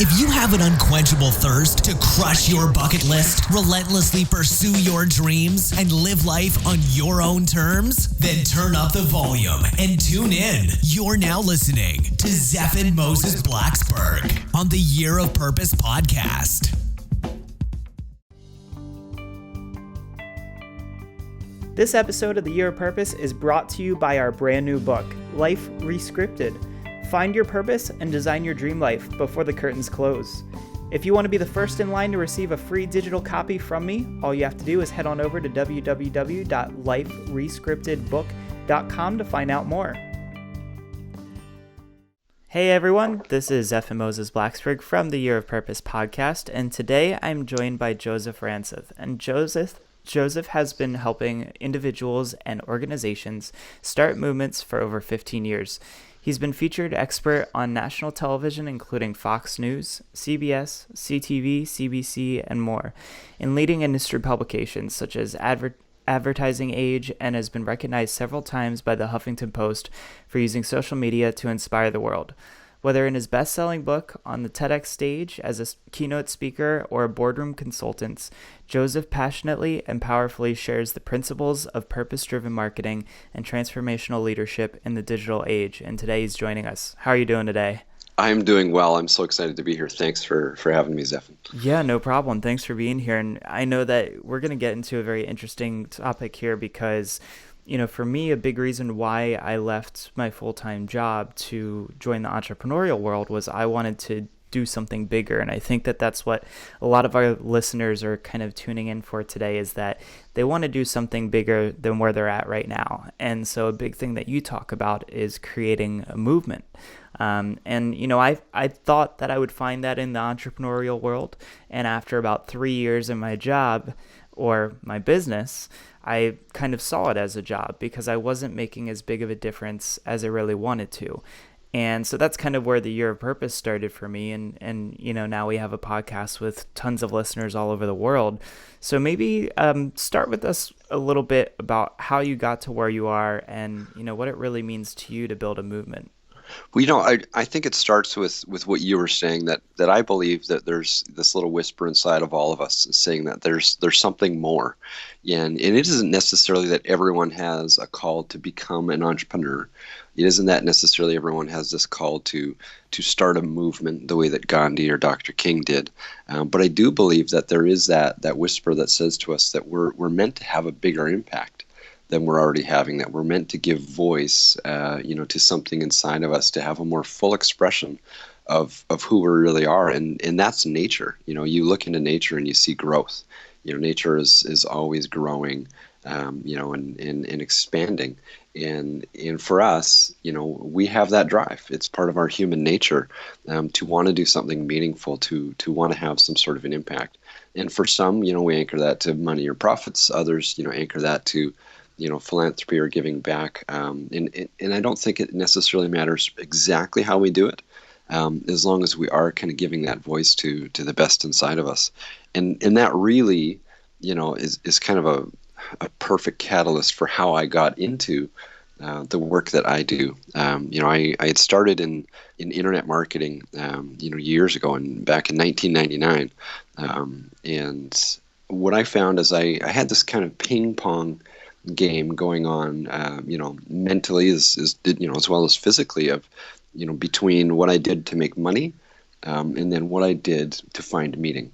If you have an unquenchable thirst to crush your bucket list, relentlessly pursue your dreams, and live life on your own terms, then turn up the volume and tune in. You're now listening to Zeph and Moses Blacksburg on the Year of Purpose podcast. This episode of the Year of Purpose is brought to you by our brand new book, Life Rescripted. Find your purpose and design your dream life before the curtains close. If you want to be the first in line to receive a free digital copy from me, all you have to do is head on over to www.liferescriptedbook.com to find out more. Hey everyone, this is Zeph and Moses Blacksburg from the Year of Purpose podcast, and today I'm joined by Joseph Ranseth. And Joseph has been helping individuals and organizations start movements for over 15 years. He's been featured expert on national television, including Fox News, CBS, CTV, CBC, and more, in leading industry publications such as Advertising Age, and has been recognized several times by the Huffington Post for using social media to inspire the world. Whether in his best-selling book, on the TEDx stage as a keynote speaker, or a boardroom consultant, Joseph passionately and powerfully shares the principles of purpose-driven marketing and transformational leadership in the digital age. And today he's joining us. How are you doing today? I'm doing well. I'm so excited to be here. Thanks for having me, Zeph. Yeah, no problem. Thanks for being here. And I know that we're going to get into a very interesting topic here because, you know, for me, a big reason why I left my full-time job to join the entrepreneurial world was I wanted to do something bigger. And I think that that's what a lot of our listeners are kind of tuning in for today, is that they want to do something bigger than where they're at right now. And so a big thing that you talk about is creating a movement. And, you know, I thought that I would find that in the entrepreneurial world. And after about 3 years in my job or my business, I kind of saw it as a job because I wasn't making as big of a difference as I really wanted to. And so that's kind of where the Year of Purpose started for me. And you know, now we have a podcast with tons of listeners all over the world. So maybe start with us a little bit about how you got to where you are and, you know, what it really means to you to build a movement. Well, you know, I think it starts with what you were saying, that I believe that there's this little whisper inside of all of us saying that there's something more. And it isn't necessarily that everyone has a call to become an entrepreneur. It isn't that necessarily everyone has this call to start a movement the way that Gandhi or Dr. King did. But I do believe that there is that whisper that says to us that we're meant to have a bigger impact than we're already having, that we're meant to give voice, to something inside of us, to have a more full expression of who we really are. And that's nature. You know, you look into nature and you see growth. You know, nature is always growing, and expanding. And for us, you know, we have that drive. It's part of our human nature to want to do something meaningful, to want to have some sort of an impact. And for some, you know, we anchor that to money or profits. Others, you know, anchor that to, you know, philanthropy or giving back. And I don't think it necessarily matters exactly how we do it, as long as we are kind of giving that voice to the best inside of us. And that really, you know, is kind of a perfect catalyst for how I got into the work that I do. I had started in internet marketing, years ago, and back in 1999. And what I found is I had this kind of ping pong game going on, mentally as well as physically, of, you know, between what I did to make money, and then what I did to find meaning.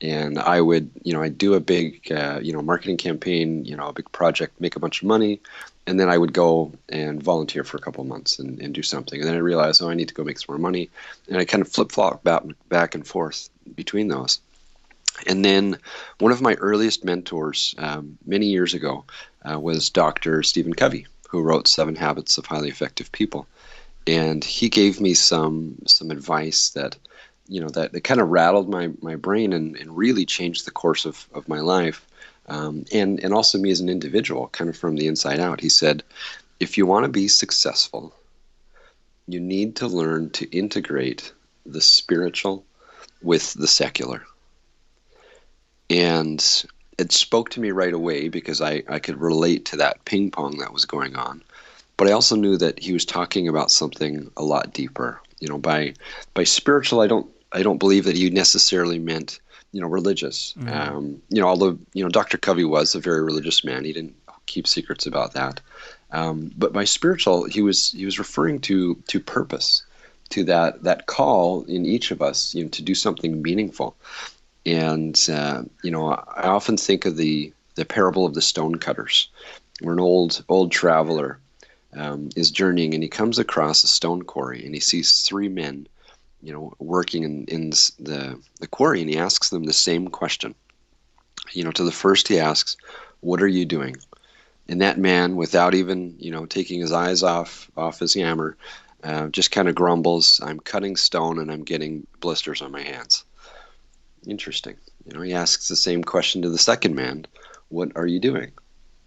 And I would, I'd do a big, marketing campaign, a big project, make a bunch of money, and then I would go and volunteer for a couple of months and do something. And then I realized, I need to go make some more money. And I kind of flip-flop back and forth between those. And then one of my earliest mentors many years ago was Dr. Stephen Covey, who wrote 7 Habits of Highly Effective People. And he gave me some advice that, that kind of rattled my brain and really changed the course of my life, and also me as an individual, kind of from the inside out. He said, if you want to be successful, you need to learn to integrate the spiritual with the secular. And it spoke to me right away because I could relate to that ping pong that was going on. But I also knew that he was talking about something a lot deeper. By spiritual, I don't I don't believe that he necessarily meant, religious. Although, Dr. Covey was a very religious man. He didn't keep secrets about that. But by spiritual, he was referring to purpose, to that call in each of us, to do something meaningful. And, I often think of the parable of the stonecutters, where an old traveler is journeying, and he comes across a stone quarry, and he sees three men, working in the quarry, and he asks them the same question. To the first he asks, "What are you doing?" And that man, without even, taking his eyes off his hammer, just kind of grumbles, "I'm cutting stone and I'm getting blisters on my hands." Interesting. He asks the same question to the second man, "What are you doing?"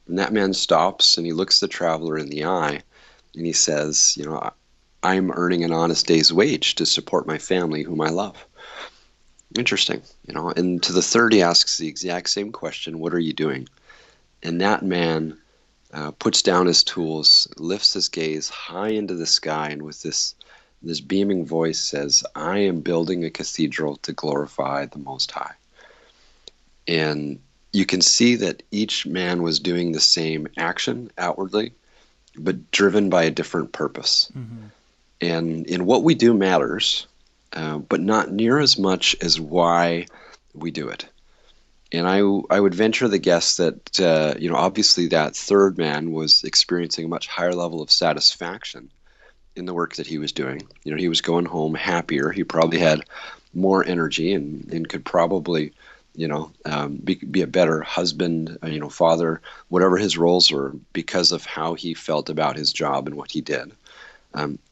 And that man stops and he looks the traveler in the eye and he says, "I'm earning an honest day's wage to support my family whom I love." Interesting. And to the third he asks the exact same question, "What are you doing?" And that man puts down his tools, lifts his gaze high into the sky, and with this beaming voice says, "I am building a cathedral to glorify the Most High." And you can see that each man was doing the same action outwardly, but driven by a different purpose. Mm-hmm. And in what we do matters, but not near as much as why we do it. And I would venture the guess that, obviously that third man was experiencing a much higher level of satisfaction in the work that he was doing. He was going home happier. He probably had more energy and could probably, be a better husband, father, whatever his roles were, because of how he felt about his job and what he did.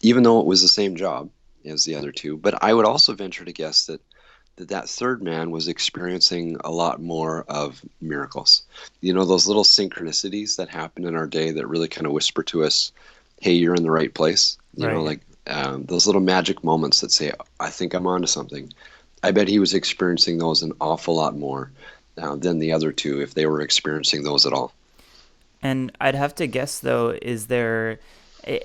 Even though it was the same job as the other two. But I would also venture to guess that third man was experiencing a lot more of miracles. Those little synchronicities that happen in our day that really kind of whisper to us, "Hey, you're in the right place." Right. Those little magic moments that say, "I think I'm onto something." I bet he was experiencing those an awful lot more than the other two, if they were experiencing those at all. And I'd have to guess, though, is there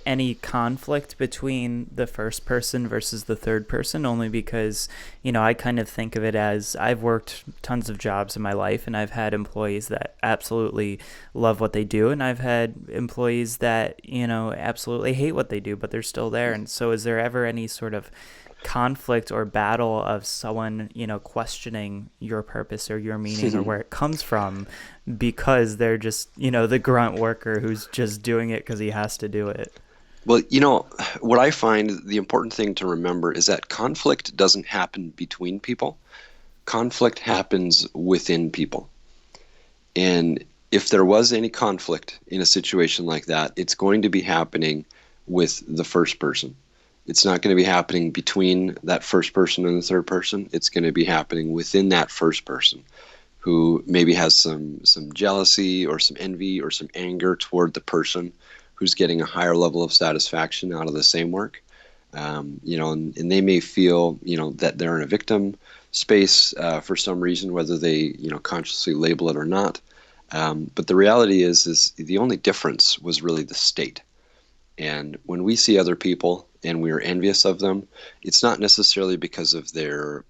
any conflict between the first person versus the third person? Only because, I kind of think of it as I've worked tons of jobs in my life, and I've had employees that absolutely love what they do, and I've had employees that, absolutely hate what they do, but they're still there. And so is there ever any sort of conflict or battle of someone, questioning your purpose or your meaning or where it comes from, because they're just, the grunt worker who's just doing it because he has to do it? Well, what I find the important thing to remember is that conflict doesn't happen between people. Conflict happens within people. And if there was any conflict in a situation like that, it's going to be happening with the first person. It's not going to be happening between that first person and the third person. It's going to be happening within that first person, who maybe has some jealousy or some envy or some anger toward the person who's getting a higher level of satisfaction out of the same work. And they may feel, that they're in a victim space for some reason, whether they, consciously label it or not. But the reality is the only difference was really the state. And when we see other people and we are envious of them, it's not necessarily because of their,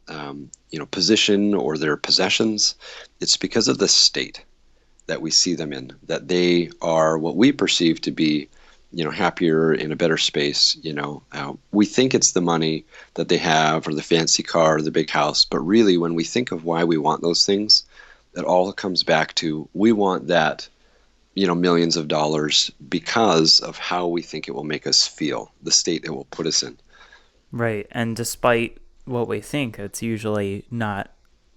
position or their possessions. It's because of the state that we see them in, that they are what we perceive to be, happier, in a better space. We think it's the money that they have or the fancy car or the big house. But really, when we think of why we want those things, it all comes back to we want that, millions of dollars because of how we think it will make us feel, the state it will put us in. Right. And despite what we think, it's usually not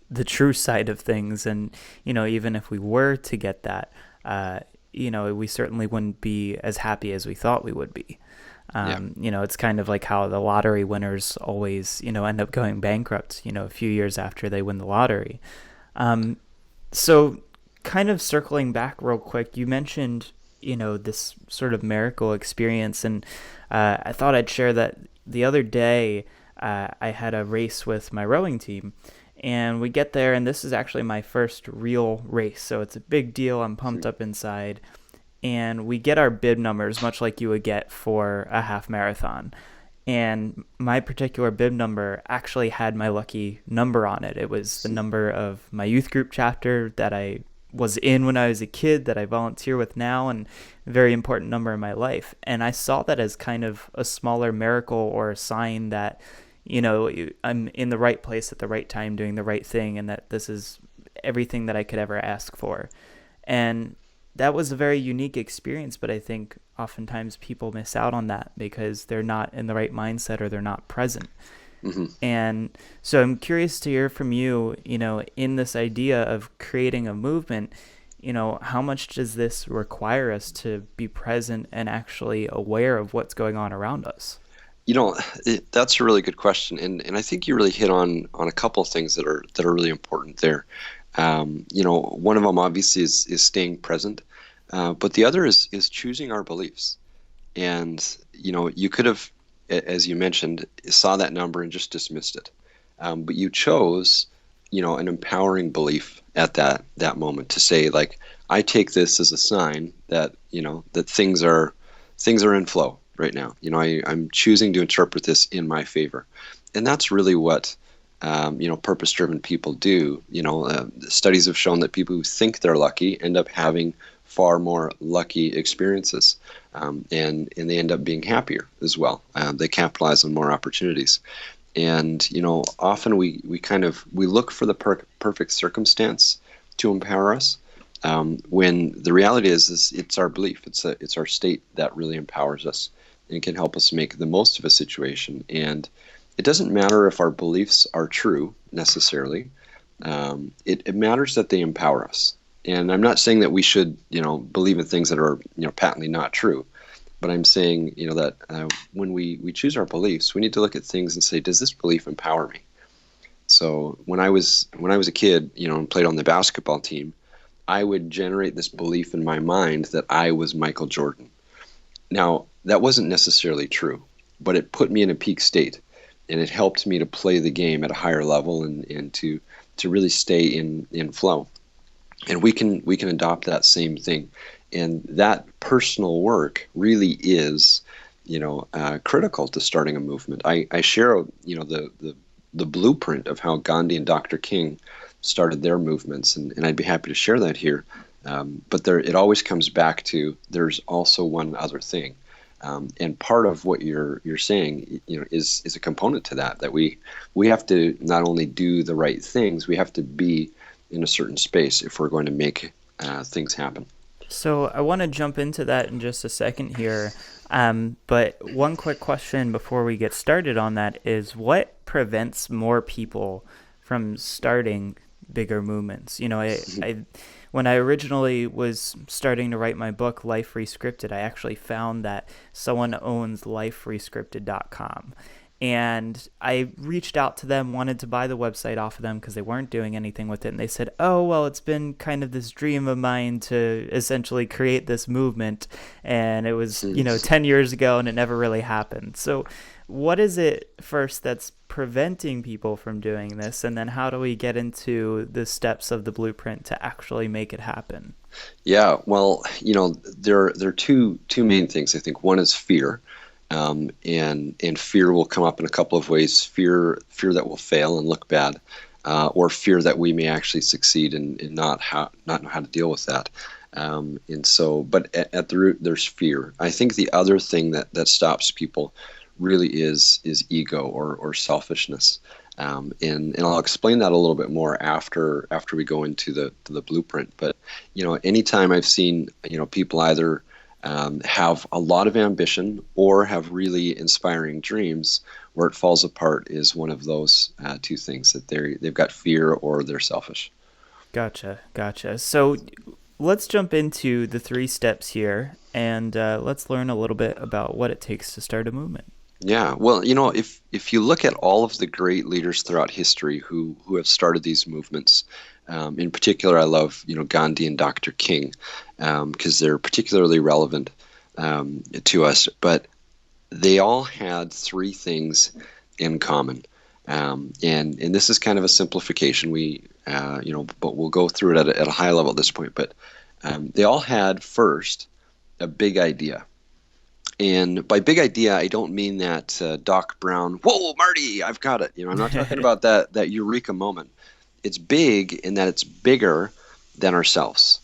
the true side of things. And, even if we were to get that, we certainly wouldn't be as happy as we thought we would be. It's kind of like how the lottery winners always, end up going bankrupt, a few years after they win the lottery. So kind of circling back real quick, you mentioned, this sort of miracle experience. And I thought I'd share that the other day I had a race with my rowing team. And we get there, and this is actually my first real race. So it's a big deal. I'm pumped up inside. And we get our bib numbers, much like you would get for a half marathon. And my particular bib number actually had my lucky number on it. It was the number of my youth group chapter that I was in when I was a kid, that I volunteer with now, and a very important number in my life. And I saw that as kind of a smaller miracle, or a sign that, I'm in the right place at the right time doing the right thing, and that this is everything that I could ever ask for. And that was a very unique experience, but I think oftentimes people miss out on that because they're not in the right mindset, or they're not present. Mm-hmm. And so I'm curious to hear from you, in this idea of creating a movement, how much does this require us to be present and actually aware of what's going on around us? That's a really good question, and I think you really hit on a couple of things that are really important there. One of them obviously is staying present, but the other is choosing our beliefs. And you could have, as you mentioned, saw that number and just dismissed it, but you chose, an empowering belief at that moment to say, like, I take this as a sign that that things are in flow right now. I'm choosing to interpret this in my favor, and that's really what purpose-driven people do. Studies have shown that people who think they're lucky end up having far more lucky experiences, and they end up being happier as well. They capitalize on more opportunities, and often we look for the perfect circumstance to empower us, when the reality is it's our belief, it's our state that really empowers us and can help us make the most of a situation. And it doesn't matter if our beliefs are true necessarily. It matters that they empower us. And I'm not saying that we should, believe in things that are, patently not true. But I'm saying, that when we choose our beliefs, we need to look at things and say, does this belief empower me? So when I was a kid, and played on the basketball team, I would generate this belief in my mind that I was Michael Jordan. Now, that wasn't necessarily true, but it put me in a peak state. And it helped me to play the game at a higher level and to really stay in flow. And we can adopt that same thing. And that personal work really is, critical to starting a movement. I share, the blueprint of how Gandhi and Dr. King started their movements, and I'd be happy to share that here. But it always comes back to, there's also one other thing. And part of what you're saying, is a component to that we have to not only do the right things, we have to be in a certain space if we're going to make things happen. So I want to jump into that in just a second here. But one quick question before we get started on that is, what prevents more people from starting bigger movements? When I originally was starting to write my book, Life Rescripted, I actually found that someone owns liferescripted.com. And I reached out to them, wanted to buy the website off of them because they weren't doing anything with it. And they said, oh, well, it's been kind of this dream of mine to essentially create this movement. And it was, 10 years ago, and it never really happened. So what is it first that's preventing people from doing this? And then how do we get into the steps of the blueprint to actually make it happen? Yeah, well, there are two main things. I think one is fear. And fear will come up in a couple of ways. Fear that we'll fail and look bad, or fear that we may actually succeed and not know how to deal with that. But at the root, there's fear. I think the other thing that stops people really is ego or selfishness. And I'll explain that a little bit more after we go into the blueprint. But anytime I've seen people either have a lot of ambition or have really inspiring dreams, where it falls apart is one of those two things, that they've got fear or they're selfish. Gotcha. So let's jump into the 3 steps here, and let's learn a little bit about what it takes to start a movement. Yeah, well, if you look at all of the great leaders throughout history who have started these movements, in particular, I love Gandhi and Dr. King, because they're particularly relevant to us. But they all had 3 things in common, and this is kind of a simplification. But we'll go through it at a high level at this point. But they all had first a big idea. And by big idea, I don't mean that Doc Brown, whoa, Marty, I've got it. I'm not talking about that eureka moment. It's big in that it's bigger than ourselves.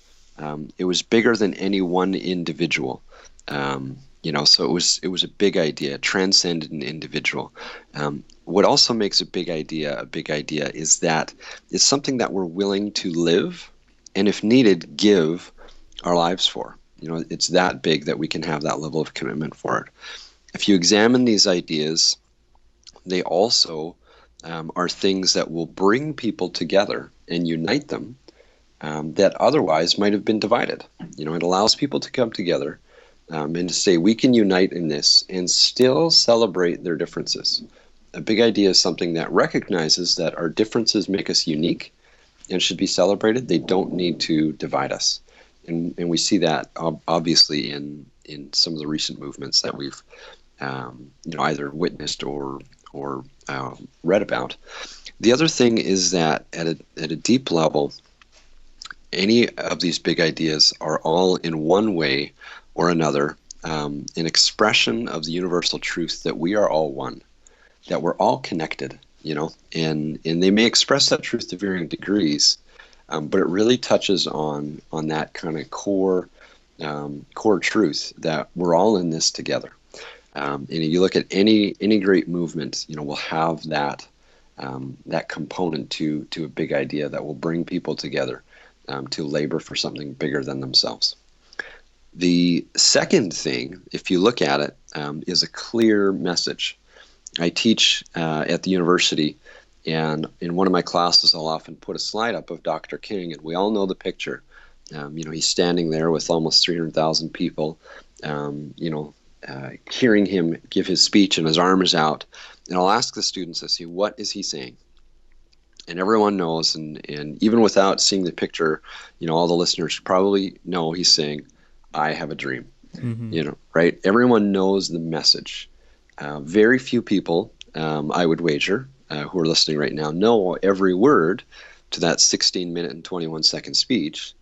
It was bigger than any one individual. So it was a big idea, transcended an individual. What also makes a big idea is that it's something that we're willing to live, and if needed, give our lives for. It's that big that we can have that level of commitment for it. If you examine these ideas, they also are things that will bring people together and unite them that otherwise might have been divided. It allows people to come together and to say we can unite in this and still celebrate their differences. A big idea is something that recognizes that our differences make us unique and should be celebrated. They don't need to divide us. And we see that obviously in some of the recent movements that we've either witnessed or read about. The other thing is that at a deep level, any of these big ideas are all in one way or another an expression of the universal truth that we are all one, that we're all connected, and they may express that truth to varying degrees, but it really touches on that kind of core truth that we're all in this together. And if you look at any great movement, we'll have that component to a big idea that will bring people together to labor for something bigger than themselves. The second thing, if you look at it, is a clear message. I teach at the university, and in one of my classes, I'll often put a slide up of Dr. King, and we all know the picture. He's standing there with almost 300,000 people, hearing him give his speech, and his arm is out. And I'll ask the students, I say, what is he saying? And everyone knows, and even without seeing the picture, all the listeners probably know he's saying, I have a dream. Mm-hmm. Right? Everyone knows the message. Very few people, I would wager, who are listening right now, know every word to that 16-minute and 21-second speech,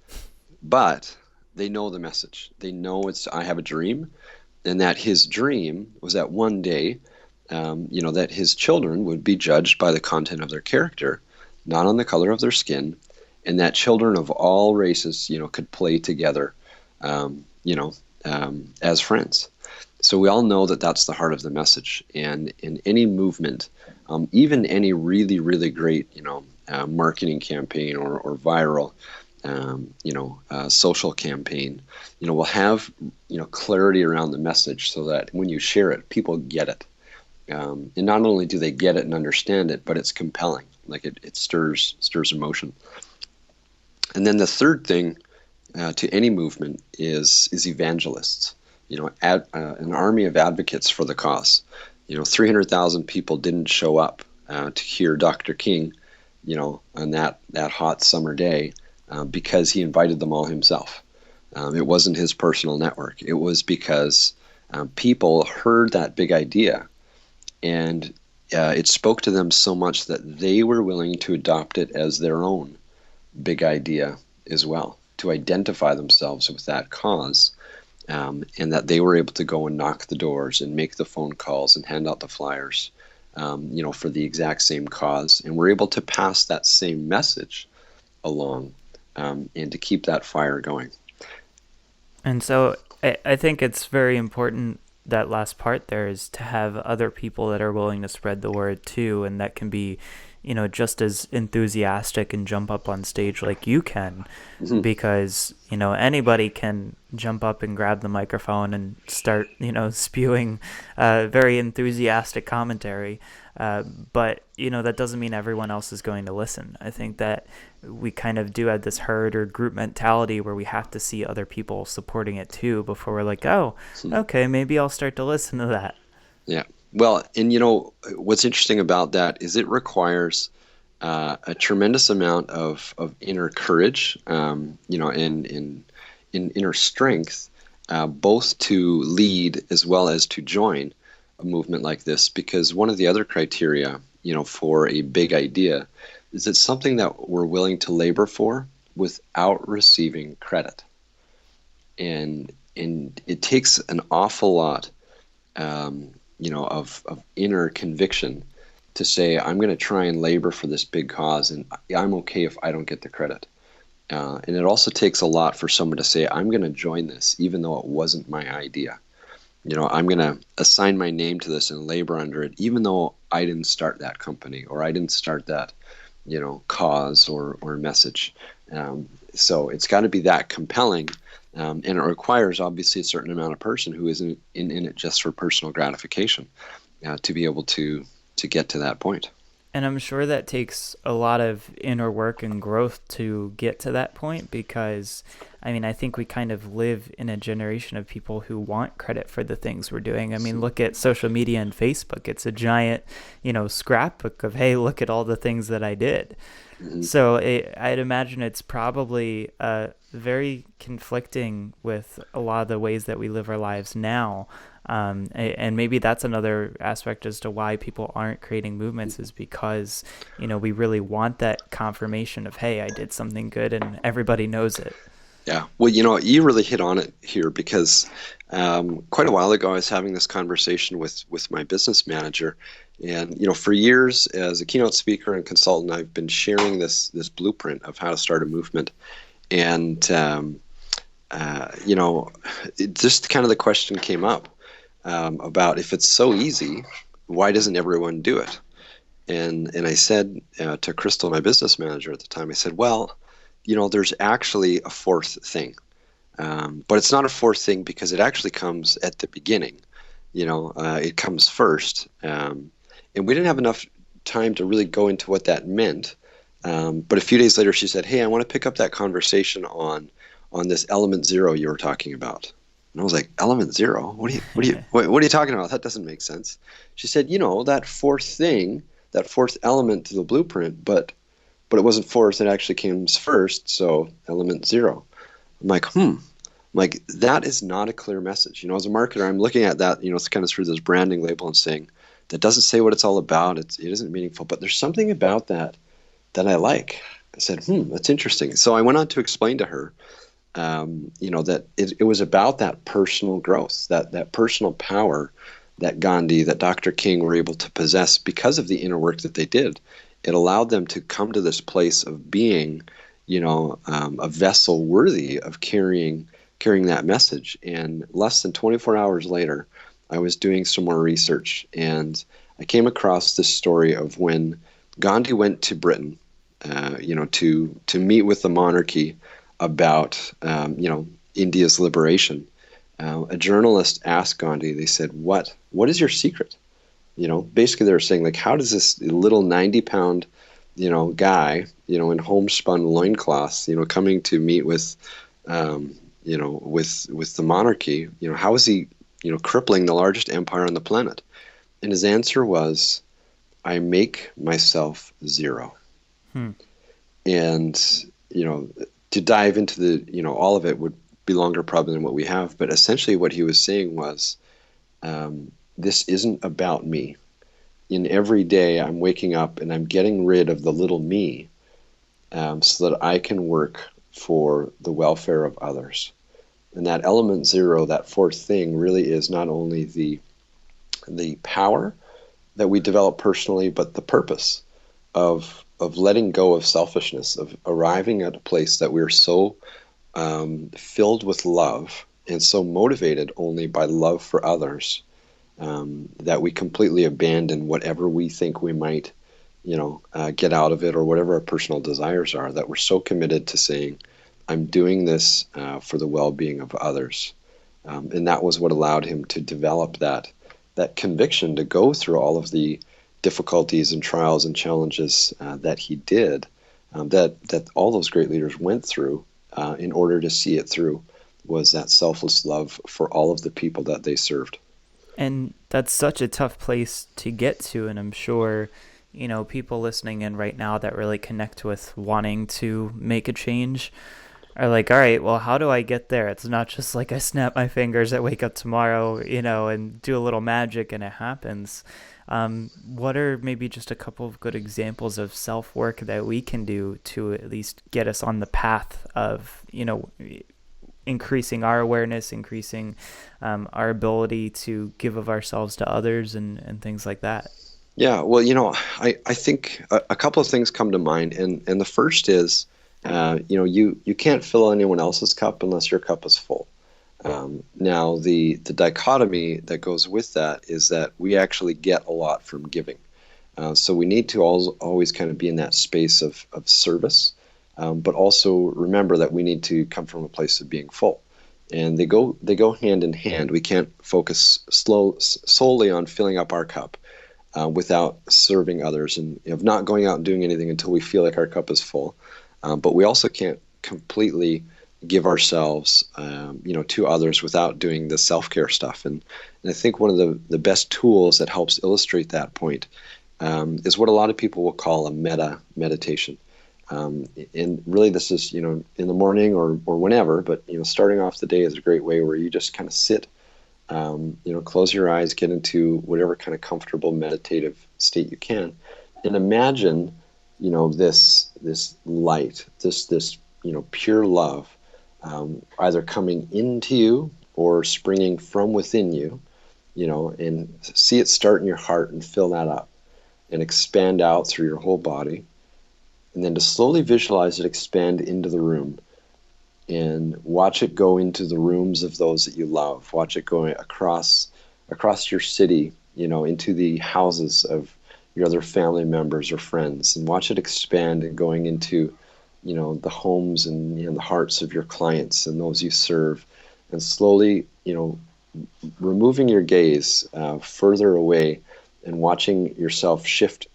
but they know the message. They know it's I have a dream, and that his dream was that one day, that his children would be judged by the content of their character, not on the color of their skin, and that children of all races, could play together, as friends. So we all know that that's the heart of the message. And in any movement, even any really, really great, marketing campaign or viral, social campaign, will have, clarity around the message so that when you share it, people get it. And not only do they get it and understand it, but it's compelling. Like it stirs emotion. And then the third thing to any movement is evangelists. An army of advocates for the cause. 300,000 people didn't show up to hear Dr. King, on that hot summer day because he invited them all himself. It wasn't his personal network. It was because people heard that big idea, and it spoke to them so much that they were willing to adopt it as their own big idea as well, to identify themselves with that cause. And that they were able to go and knock the doors and make the phone calls and hand out the flyers, for the exact same cause. And we're able to pass that same message along and to keep that fire going. And so I think it's very important, that last part there, is to have other people that are willing to spread the word too, and that can be just as enthusiastic and jump up on stage like you can, mm-hmm. because, anybody can jump up and grab the microphone and start, spewing very enthusiastic commentary. But, that doesn't mean everyone else is going to listen. I think that we kind of do have this herd or group mentality where we have to see other people supporting it too before we're like, oh, okay, maybe I'll start to listen to that. Yeah. Well, and what's interesting about that is it requires a tremendous amount of inner courage, and inner strength, both to lead as well as to join a movement like this. Because one of the other criteria, for a big idea, is it's something that we're willing to labor for without receiving credit, and it takes an awful lot of inner conviction to say, I'm going to try and labor for this big cause, and I'm okay if I don't get the credit. And it also takes a lot for someone to say, I'm going to join this, even though it wasn't my idea. I'm going to assign my name to this and labor under it, even though I didn't start that company or I didn't start that, cause or message. So it's got to be that compelling. And it requires, obviously, a certain amount of person who isn't in it just for personal gratification to be able to get to that point. And I'm sure that takes a lot of inner work and growth to get to that point, because, I think we kind of live in a generation of people who want credit for the things we're doing. Look at social media and Facebook. It's a giant, scrapbook of, hey, look at all the things that I did. Mm-hmm. So I'd imagine it's probably very conflicting with a lot of the ways that we live our lives now. And maybe that's another aspect as to why people aren't creating movements, is because, we really want that confirmation of, hey, I did something good and everybody knows it. Yeah. Well, you really hit on it here, because quite a while ago I was having this conversation with my business manager. And, for years as a keynote speaker and consultant, I've been sharing this blueprint of how to start a movement. And, just kind of the question came up about, if it's so easy, why doesn't everyone do it? And I said to Crystal, my business manager at the time, I said, well, there's actually a fourth thing. But it's not a fourth thing because it actually comes at the beginning. It comes first. And we didn't have enough time to really go into what that meant. But a few days later, she said, hey, I want to pick up that conversation on this element zero you were talking about. And I was like, element zero? What are you talking about? That doesn't make sense. She said, that fourth thing, that fourth element to the blueprint, but it wasn't fourth, it actually comes first, so element zero. I'm like, that is not a clear message. As a marketer, I'm looking at that, it's kind of through this branding label and saying, that doesn't say what it's all about. It isn't meaningful, but there's something about that I like. I said, that's interesting. So I went on to explain to her, that it was about that personal growth, that personal power that Gandhi, that Dr. King were able to possess because of the inner work that they did. It allowed them to come to this place of being, a vessel worthy of carrying that message. And less than 24 hours later, I was doing some more research, and I came across this story of when Gandhi went to Britain, to meet with the monarchy about, India's liberation. A journalist asked Gandhi, they said, what is your secret? Basically they were saying, like, how does this little 90-pound, guy, in homespun loincloths, coming to meet with, with the monarchy, how is he, crippling the largest empire on the planet? And his answer was, I make myself zero. And, to dive into the, all of it would be longer probably than what we have. But essentially what he was saying was, this isn't about me. In every day I'm waking up and I'm getting rid of the little me, so that I can work for the welfare of others. And that element zero, that fourth thing, really is not only the power that we develop personally, but the purpose of letting go of selfishness, of arriving at a place that we're so filled with love and so motivated only by love for others, that we completely abandon whatever we think we might, get out of it, or whatever our personal desires are, that we're so committed to saying, I'm doing this for the well-being of others. And that was what allowed him to develop that conviction to go through all of the difficulties and trials and challenges that he did, that all those great leaders went through in order to see it through, was that selfless love for all of the people that they served. And that's such a tough place to get to, and I'm sure, people listening in right now that really connect with wanting to make a change are like, all right, well, how do I get there? It's not just like I snap my fingers, I wake up tomorrow, and do a little magic and it happens. What are maybe just a couple of good examples of self-work that we can do to at least get us on the path of, increasing our awareness, increasing our ability to give of ourselves to others and things like that. Yeah, well, I think a couple of things come to mind, and the first is, you can't fill anyone else's cup unless your cup is full. Now, the dichotomy that goes with that is that we actually get a lot from giving. So we need to always kind of be in that space of service, but also remember that we need to come from a place of being full. And they go hand in hand. We can't focus solely on filling up our cup without serving others, and of not going out and doing anything until we feel like our cup is full. But we also can't completely give ourselves, to others without doing the self-care stuff. And I think one of the best tools that helps illustrate that point is what a lot of people will call a meditation. And really, this is, in the morning or whenever, but, starting off the day is a great way where you just kind of sit, close your eyes, get into whatever kind of comfortable meditative state you can, and imagine, this light, this pure love, either coming into you or springing from within you, and see it start in your heart and fill that up and expand out through your whole body. And then to slowly visualize it expand into the room and watch it go into the rooms of those that you love. Watch it going across your city, into the houses of your other family members or friends, and watch it expand and going into, the homes and the hearts of your clients and those you serve, and slowly, removing your gaze further away and watching yourself shift,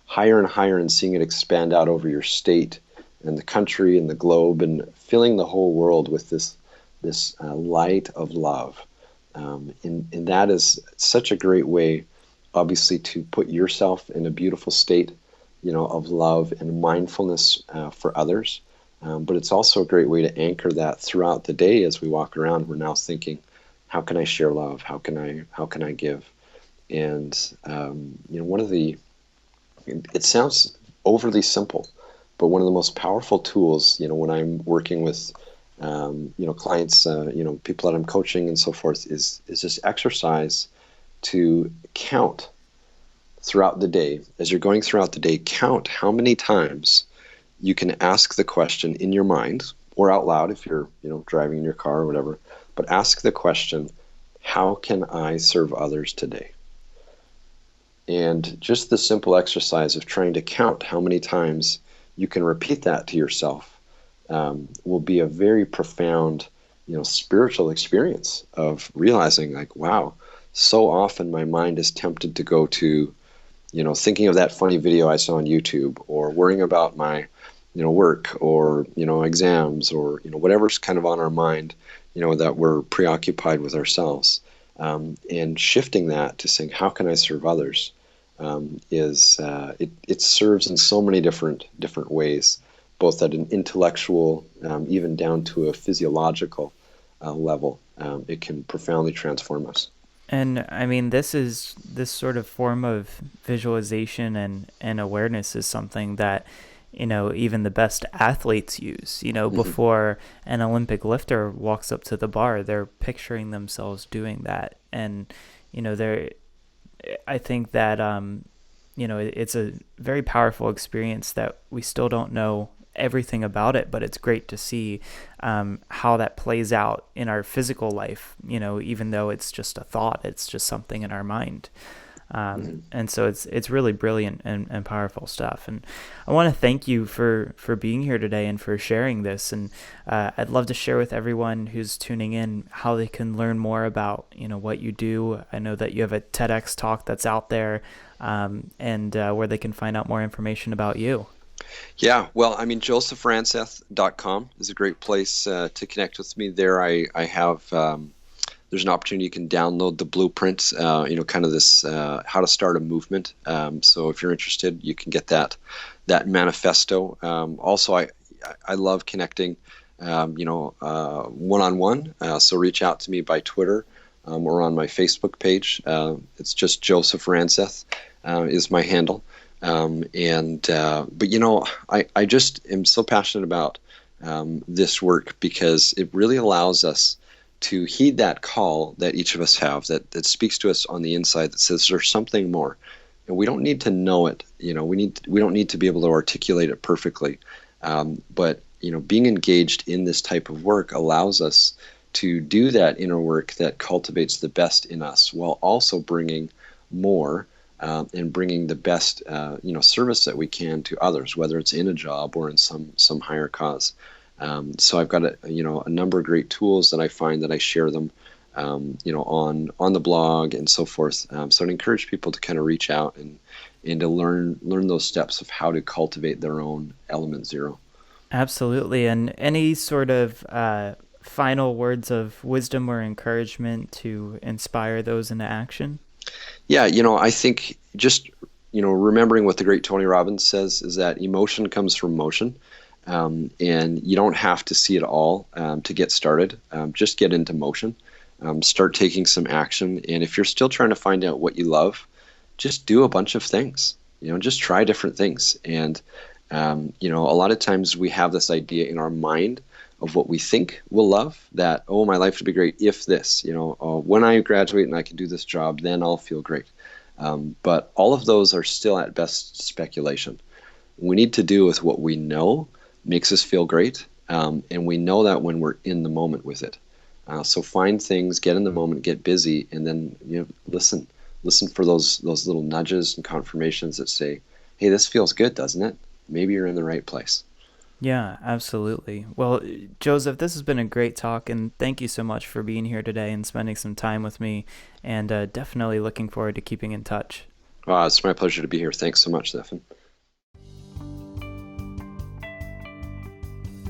higher and higher, and seeing it expand out over your state and the country and the globe, and filling the whole world with this light of love. And that is such a great way, obviously, to put yourself in a beautiful state, of love and mindfulness for others. But it's also a great way to anchor that throughout the day as we walk around. We're now thinking, how can I share love? How can I give? And it sounds overly simple, but one of the most powerful tools, when I'm working with, clients, people that I'm coaching and so forth, is this exercise to count throughout the day. As you're going throughout the day, count how many times you can ask the question in your mind or out loud if you're, driving in your car or whatever, but ask the question, how can I serve others today? And just the simple exercise of trying to count how many times you can repeat that to yourself will be a very profound, spiritual experience of realizing, like, wow, so often my mind is tempted to go to, thinking of that funny video I saw on YouTube, or worrying about my, work, or, exams, or, whatever's kind of on our mind, that we're preoccupied with ourselves. And shifting that to saying, how can I serve others? It serves in so many different ways, both at an intellectual, even down to a physiological level. It can profoundly transform us. And I mean, this sort of form of visualization and awareness is something that, even the best athletes use. Before an Olympic lifter walks up to the bar, they're picturing themselves doing that. And, I think that, it's a very powerful experience that we still don't know everything about it, but it's great to see how that plays out in our physical life, even though it's just a thought, it's just something in our mind. And so it's really brilliant and powerful stuff. And I want to thank you for being here today and for sharing this. And I'd love to share with everyone who's tuning in how they can learn more about, what you do. I know that you have a TEDx talk that's out there, and where they can find out more information about you. Yeah, well, josephranseth.com is a great place to connect with me. There I have, there's an opportunity you can download the blueprint, kind of this how to start a movement. So if you're interested, you can get that manifesto. Also, I love connecting, one-on-one. So reach out to me by Twitter or on my Facebook page. It's just Joseph Ranseth is my handle. But I just am so passionate about, this work, because it really allows us to heed that call that each of us have, that speaks to us on the inside, that says there's something more. And we don't need to know it. We don't need to be able to articulate it perfectly. But being engaged in this type of work allows us to do that inner work that cultivates the best in us, while also bringing more and bringing the best service that we can to others, whether it's in a job or in some higher cause. So I've got a number of great tools that I find that I share them on the blog and so forth. So I'd encourage people to kind of reach out and to learn those steps of how to cultivate their own element zero. Absolutely. And any sort of final words of wisdom or encouragement to inspire those into action? Yeah, I think just remembering what the great Tony Robbins says is that emotion comes from motion. And you don't have to see it all to get started. Just get into motion. Start taking some action. And if you're still trying to find out what you love, just do a bunch of things. Just try different things. And, a lot of times we have this idea in our mind of what we think we'll love, that, oh, my life would be great if this, when I graduate and I can do this job, then I'll feel great. But all of those are still at best speculation. We need to do with what we know makes us feel great, and we know that when we're in the moment with it. So find things, get in the moment, get busy, and then listen for those little nudges and confirmations that say, hey, this feels good, doesn't it? Maybe you're in the right place. Yeah, absolutely. Well, Joseph, this has been a great talk, and thank you so much for being here today and spending some time with me, and definitely looking forward to keeping in touch. It's my pleasure to be here. Thanks so much, Stefan.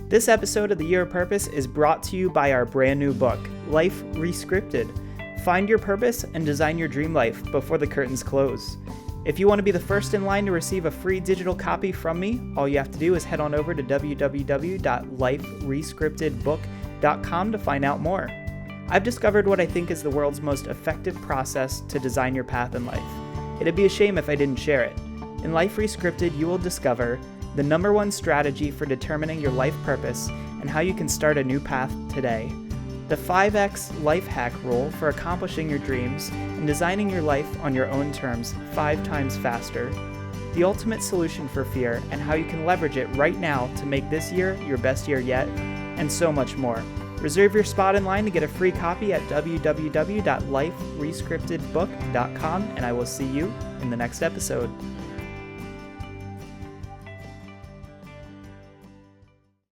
This episode of The Year of Purpose is brought to you by our brand new book, Life Rescripted. Find your purpose and design your dream life before the curtains close. If you want to be the first in line to receive a free digital copy from me, all you have to do is head on over to www.liferescriptedbook.com to find out more. I've discovered what I think is the world's most effective process to design your path in life. It'd be a shame if I didn't share it. In Life Rescripted, you will discover the number one strategy for determining your life purpose and how you can start a new path today, the 5X life hack rule for accomplishing your dreams and designing your life on your own terms 5 times faster, the ultimate solution for fear and how you can leverage it right now to make this year your best year yet, and so much more. Reserve your spot in line to get a free copy at www.liferescriptedbook.com, and I will see you in the next episode.